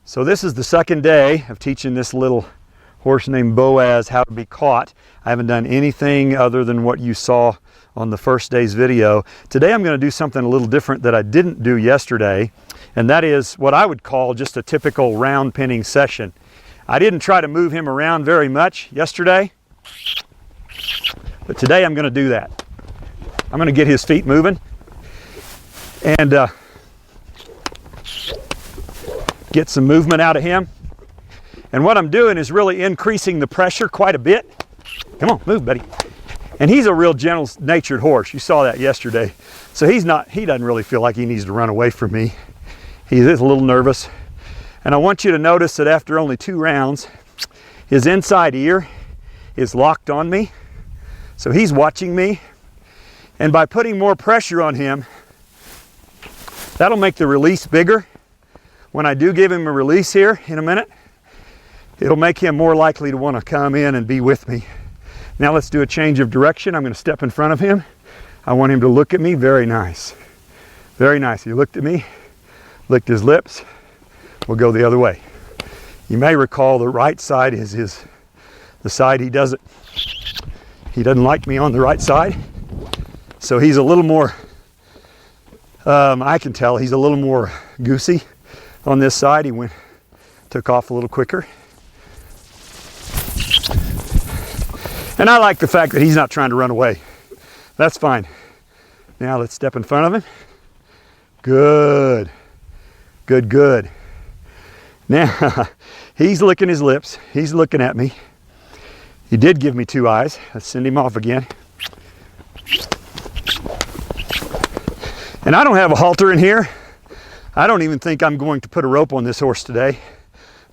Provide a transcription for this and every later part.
So this is the second day of teaching this little horse named Boaz how to be caught. I haven't done anything other than what you saw on the first day's video. Today I'm going to do something a little different that I didn't do yesterday, and that is what I would call just a typical round pinning session. I didn't try to move him around very much yesterday, but today I'm going to do that. I'm going to get his feet moving and get some movement out of him. And what I'm doing is really increasing the pressure quite a bit. Come on, move, buddy. And he's a real gentle-natured horse. You saw that yesterday. So he doesn't really feel like he needs to run away from me. He is a little nervous. And I want you to notice that after only 2 rounds, his inside ear is locked on me. So he's watching me. And by putting more pressure on him, that'll make the release bigger. When I do give him a release here in a minute, it'll make him more likely to want to come in and be with me. Now let's do a change of direction. I'm going to step in front of him. I want him to look at me. Very nice. Very nice. He looked at me, licked his lips. We'll go the other way. You may recall the right side is the side he doesn't like me on the right side. So he's a little more, I can tell he's a little more goosey on this side. He took off a little quicker. And I like the fact that he's not trying to run away. That's fine. Now let's step in front of him. Good. Good, good. Now, he's licking his lips. He's looking at me. He did give me 2 eyes. Let's send him off again. And I don't have a halter in here. I don't even think I'm going to put a rope on this horse today,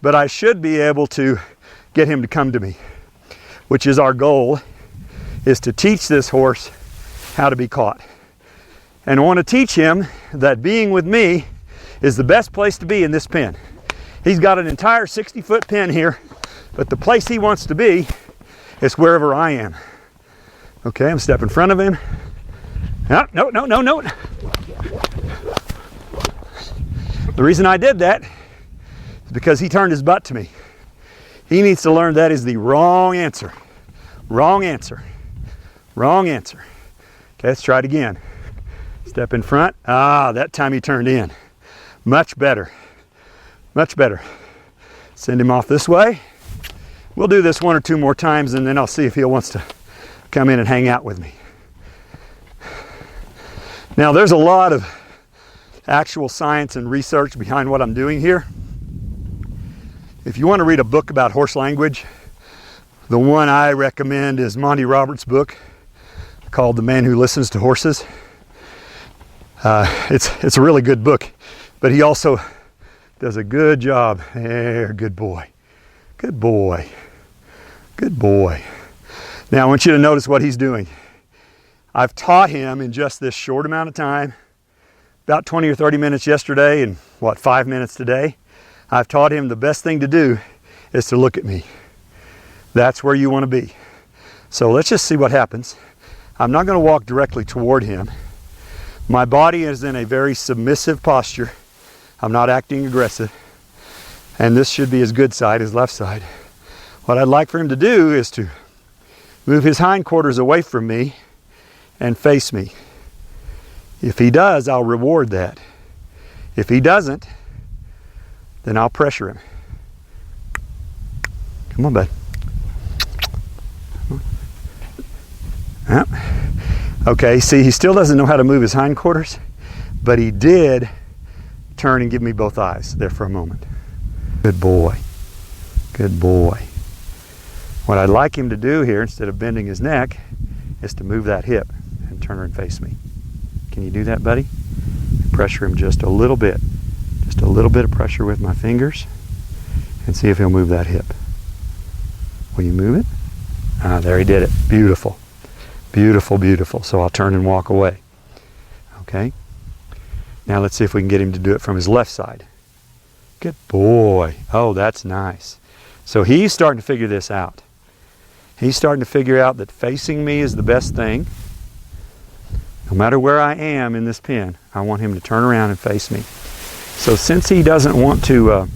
but I should be able to get him to come to me, which is our goal, is to teach this horse how to be caught. And I want to teach him that being with me is the best place to be in this pen. He's got an entire 60-foot pen here, but the place he wants to be is wherever I am. Okay, I'm stepping in front of him. No. The reason I did that is because he turned his butt to me. He needs to learn that is the wrong answer. Wrong answer. Wrong answer. Okay, let's try it again. Step in front. That time he turned in. Much better. Much better. Send him off this way. We'll do this 1 or 2 more times, and then I'll see if he wants to come in and hang out with me. Now, there's a lot of actual science and research behind what I'm doing here. If you want to read a book about horse language, the one I recommend is Monty Roberts' book called The Man Who Listens to Horses. It's a really good book, but he also does a good job. There, good boy. Good boy. Good boy. Now I want you to notice what he's doing. I've taught him in just this short amount of time, about 20 or 30 minutes yesterday and 5 minutes today. I've taught him the best thing to do is to look at me. That's where you want to be. So let's just see what happens. I'm not going to walk directly toward him. My body is in a very submissive posture. I'm not acting aggressive. And this should be his good side, his left side. What I'd like for him to do is to move his hindquarters away from me and face me. If he does, I'll reward that. If he doesn't, then I'll pressure him. Come on, bud. Yep. Okay, see, he still doesn't know how to move his hindquarters, but he did turn and give me both eyes there for a moment. Good boy. Good boy. What I'd like him to do here, instead of bending his neck, is to move that hip and turn her and face me. Can you do that, buddy? Pressure him just a little bit. Just a little bit of pressure with my fingers, and see if he'll move that hip. Will you move it? There he did it. Beautiful. Beautiful, beautiful. So I'll turn and walk away. Okay? Now let's see if we can get him to do it from his left side. Good boy. Oh, that's nice. So he's starting to figure this out. He's starting to figure out that facing me is the best thing. No matter where I am in this pen, I want him to turn around and face me. So since he doesn't want to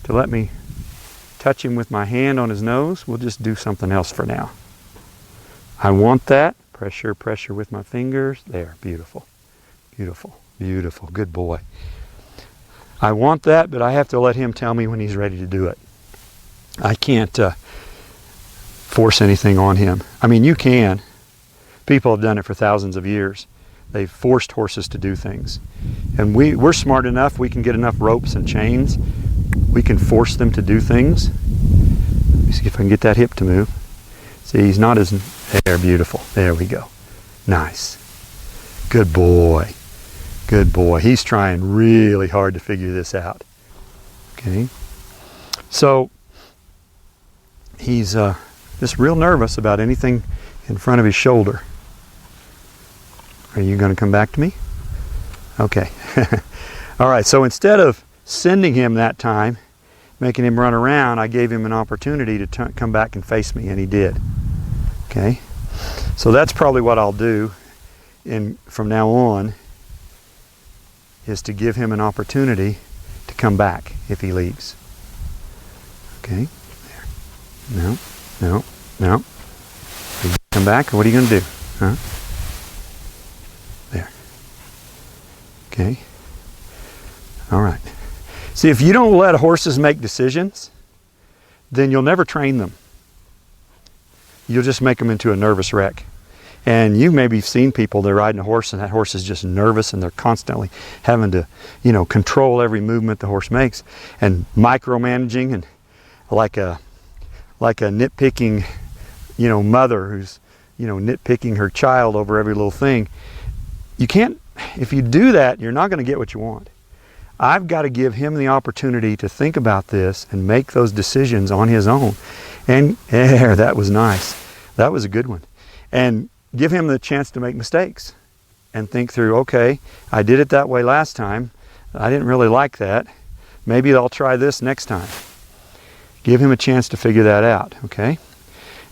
to let me touch him with my hand on his nose, we'll just do something else for now. I want that. Pressure, pressure with my fingers. There, beautiful, beautiful, beautiful, good boy. I want that, but I have to let him tell me when he's ready to do it. I can't force anything on him. I mean, you can. People have done it for thousands of years. They've forced horses to do things. And we're smart enough, we can get enough ropes and chains. We can force them to do things. Let me see if I can get that hip to move. See, he's not as... There, beautiful. There we go. Nice. Good boy. Good boy. He's trying really hard to figure this out. Okay. So, he's just real nervous about anything in front of his shoulder. Are you going to come back to me? Okay. All right, so instead of sending him that time, making him run around, I gave him an opportunity to come back and face me, and he did. Okay, so that's probably what I'll do from now on, is to give him an opportunity to come back if he leaves. Okay, there. No, no, no. Are you come back, or what are you going to do? Huh? There. Okay. All right. See, if you don't let horses make decisions, then you'll never train them. You'll just make them into a nervous wreck. And you maybe have seen people, they're riding a horse and that horse is just nervous and they're constantly having to, control every movement the horse makes and micromanaging, and like a nitpicking, mother who's, nitpicking her child over every little thing. You can't, if you do that, you're not going to get what you want. I've got to give him the opportunity to think about this and make those decisions on his own. And there, that was nice. That was a good one. And give him the chance to make mistakes and think through, okay, I did it that way last time. I didn't really like that. Maybe I'll try this next time. Give him a chance to figure that out, okay?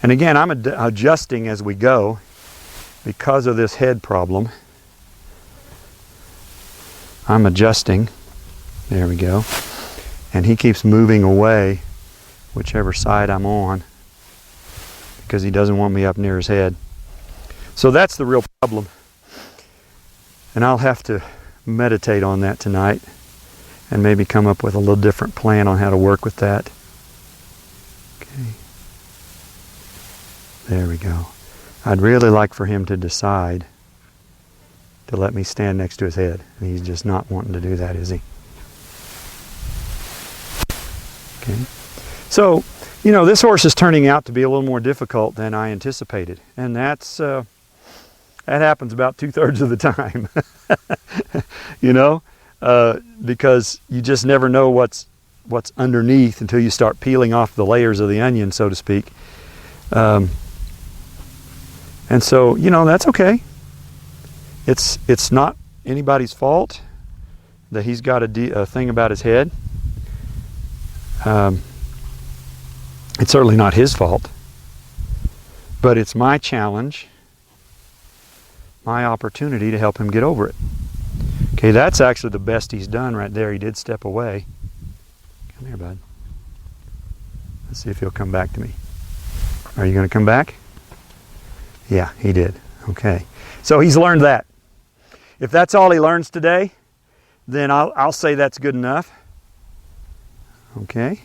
And again, I'm adjusting as we go because of this head problem. I'm adjusting. There we go. And he keeps moving away whichever side I'm on because he doesn't want me up near his head. So that's the real problem. And I'll have to meditate on that tonight and maybe come up with a little different plan on how to work with that. Okay. There we go. I'd really like for him to decide to let me stand next to his head. And he's just not wanting to do that, is he? Okay. So, this horse is turning out to be a little more difficult than I anticipated. And that happens about 2/3 of the time. Because you just never know what's underneath until you start peeling off the layers of the onion, so to speak. And so, that's okay. It's not anybody's fault that he's got a thing about his head. It's certainly not his fault, but it's my challenge, my opportunity to help him get over it. Okay, that's actually the best he's done right there. He did step away. Come here, bud. Let's see if he'll come back to me. Are you going to come back? Yeah, he did. Okay. So he's learned that. If that's all he learns today, then I'll say that's good enough. Okay.